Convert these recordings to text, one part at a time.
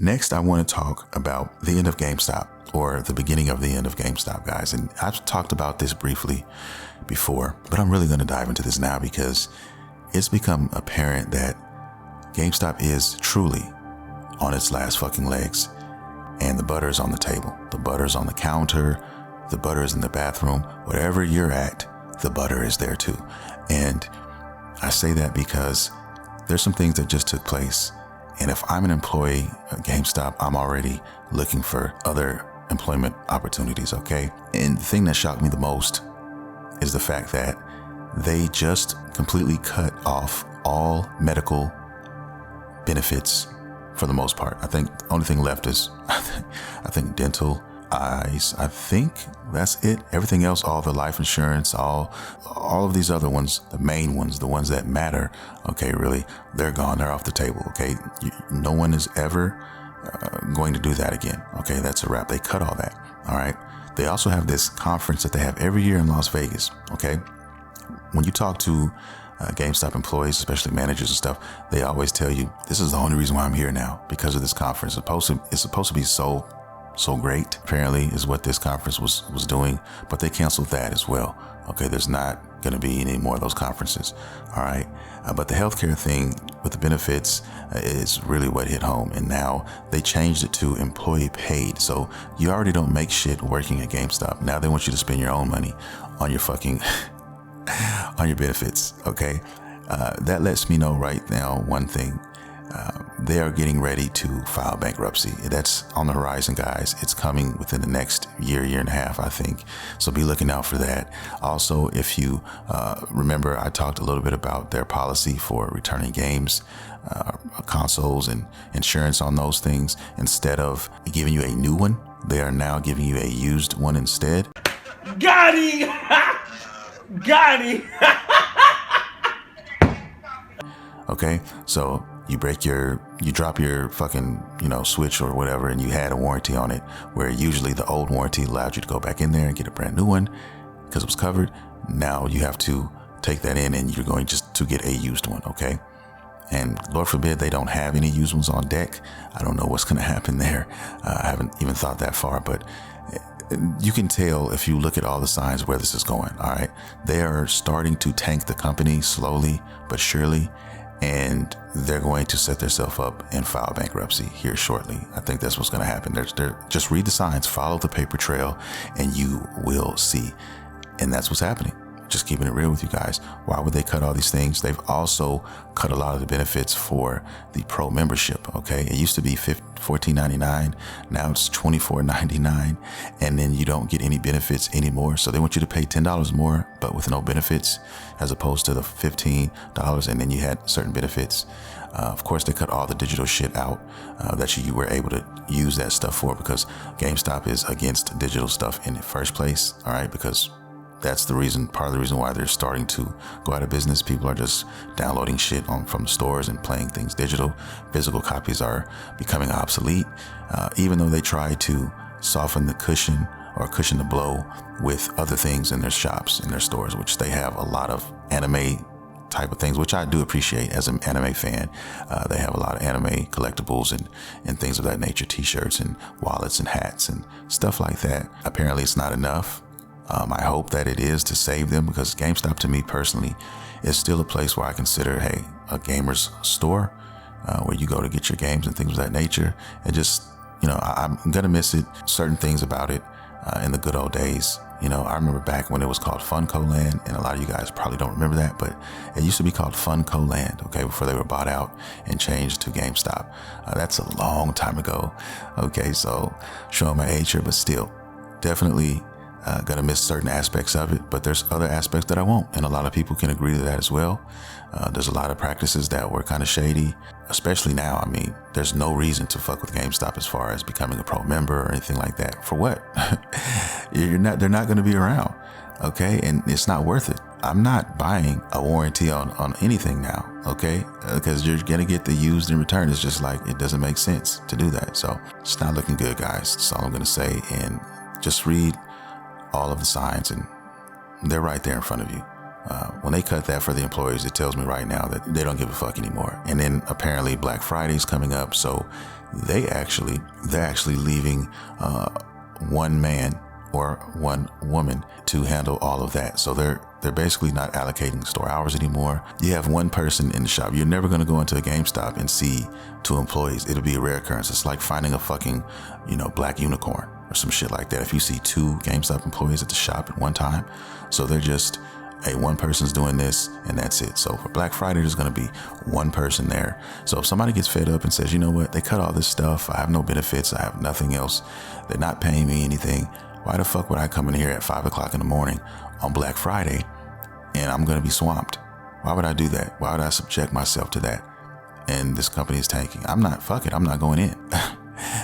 Next, I want to talk about the end of GameStop, or the beginning of the end of GameStop, guys. And I've talked about this briefly before, but I'm really going to dive into this now because it's become apparent that GameStop is truly on its last fucking legs. And the butter is on the table. The butter is on the counter. The butter is in the bathroom. Wherever you're at, the butter is there too. And I say that because there's some things that just took place. And if I'm an employee at GameStop, I'm already looking for other employment opportunities, okay? And the thing that shocked me the most is the fact that they just completely cut off all medical benefits for the most part. I think the only thing left is, I think dental, eyes. I think that's it. Everything else, all the life insurance, all of these other ones, the main ones, the ones that matter, okay, really, they're gone. They're off the table, okay? No one is ever going to do that again, okay? That's a wrap. They cut all that, all right? They also have this conference that they have every year in Las Vegas, okay? When you talk to GameStop employees, especially managers and stuff, they always tell you, this is the only reason why I'm here now, because of this conference. It's supposed to be so great, apparently, is what this conference was doing, but they canceled that as well. Okay, there's not going to be any more of those conferences. All right, but the healthcare thing with the benefits is really what hit home, and now they changed it to employee paid. So you already don't make shit working at GameStop. Now they want you to spend your own money on your fucking on your benefits. Okay, that lets me know right now one thing. They are getting ready to file bankruptcy. That's on the horizon, guys. It's coming within the next year and a half, I think. So be looking out for that. Also, if you remember, I talked a little bit about their policy for returning games, consoles, and insurance on those things. Instead of giving you a new one, they are now giving you a used one instead. Got him! Got him! Okay, so you drop your fucking, Switch or whatever, and you had a warranty on it, where usually the old warranty allowed you to go back in there and get a brand new one because it was covered. Now you have to take that in and you're going just to get a used one, okay? And Lord forbid they don't have any used ones on deck. I don't know what's going to happen there. I haven't even thought that far, but you can tell if you look at all the signs where this is going, all right? They are starting to tank the company slowly but surely, and they're going to set themselves up and file bankruptcy here shortly. I think that's what's going to happen. Just read the signs, follow the paper trail, and you will see. And that's what's happening. Just keeping it real with you guys. Why would they cut all these things? They've also cut a lot of the benefits for the pro membership, okay? It used to be $14.99. Now it's $24.99. And then you don't get any benefits anymore. So they want you to pay $10 more, but with no benefits, as opposed to the $15. And then you had certain benefits. Of course, they cut all the digital shit out that you were able to use that stuff for, because GameStop is against digital stuff in the first place, all right? Because that's part of the reason why they're starting to go out of business. People are just downloading shit from the stores and playing things digital. Physical copies are becoming obsolete, even though they try to soften the cushion or cushion the blow with other things in their shops, in their stores, which they have a lot of anime type of things, which I do appreciate as an anime fan. They have a lot of anime collectibles and things of that nature, t-shirts and wallets and hats and stuff like that. Apparently it's not enough. I hope that it is to save them, because GameStop to me personally is still a place where I consider, hey, a gamer's store where you go to get your games and things of that nature. And just, I'm going to miss it, certain things about it in the good old days. I remember back when it was called Funko Land, and a lot of you guys probably don't remember that, but it used to be called Funko Land, okay, before they were bought out and changed to GameStop. That's a long time ago, okay, so showing my age here, but still, definitely gonna miss certain aspects of it, but there's other aspects that I won't, and a lot of people can agree to that as well. There's a lot of practices that were kind of shady, especially now. I mean, there's no reason to fuck with GameStop as far as becoming a pro member or anything like that. For what? They're not going to be around, okay? And it's not worth it. I'm not buying a warranty on anything now, okay? Because you're gonna get the used in return. It's just like, it doesn't make sense to do that. So it's not looking good, guys. That's all I'm gonna say. And just read all of the signs, and they're right there in front of you. When they cut that for the employees, it tells me right now that they don't give a fuck anymore. And then apparently Black Friday's coming up, so they're actually leaving one man or one woman to handle all of that. So they're basically not allocating store hours anymore. You have one person in the shop. You're never going to go into a GameStop and see 2 employees. It'll be a rare occurrence. It's like finding a fucking, black unicorn or some shit like that. If you see 2 GameStop employees at the shop at one time. So they're just, hey, one person's doing this and that's it. So for Black Friday, there's going to be one person there. So if somebody gets fed up and says, you know what, they cut all this stuff, I have no benefits, I have nothing else, they're not paying me anything, why the fuck would I come in here at 5 o'clock in the morning on Black Friday and I'm going to be swamped? Why would I do that? Why would I subject myself to that? And this company is tanking. I'm not going in.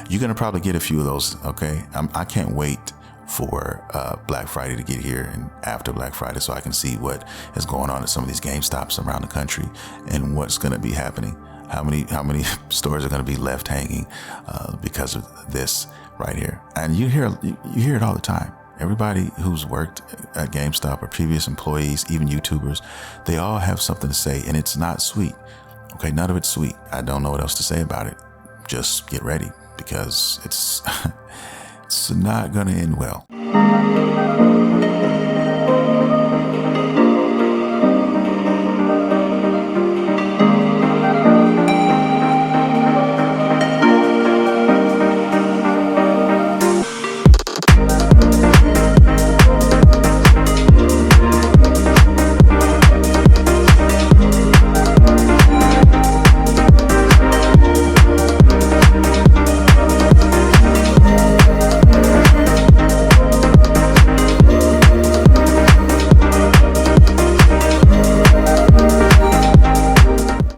You're going to probably get a few of those. Okay. I can't wait for Black Friday to get here and after Black Friday so I can see what is going on at some of these GameStops around the country and what's going to be happening. How many stores are going to be left hanging because of this right here? And you hear it all the time. Everybody who's worked at GameStop or previous employees, even YouTubers, they all have something to say, and it's not sweet. Okay, none of it's sweet. I don't know what else to say about it. Just get ready because it's not gonna end well.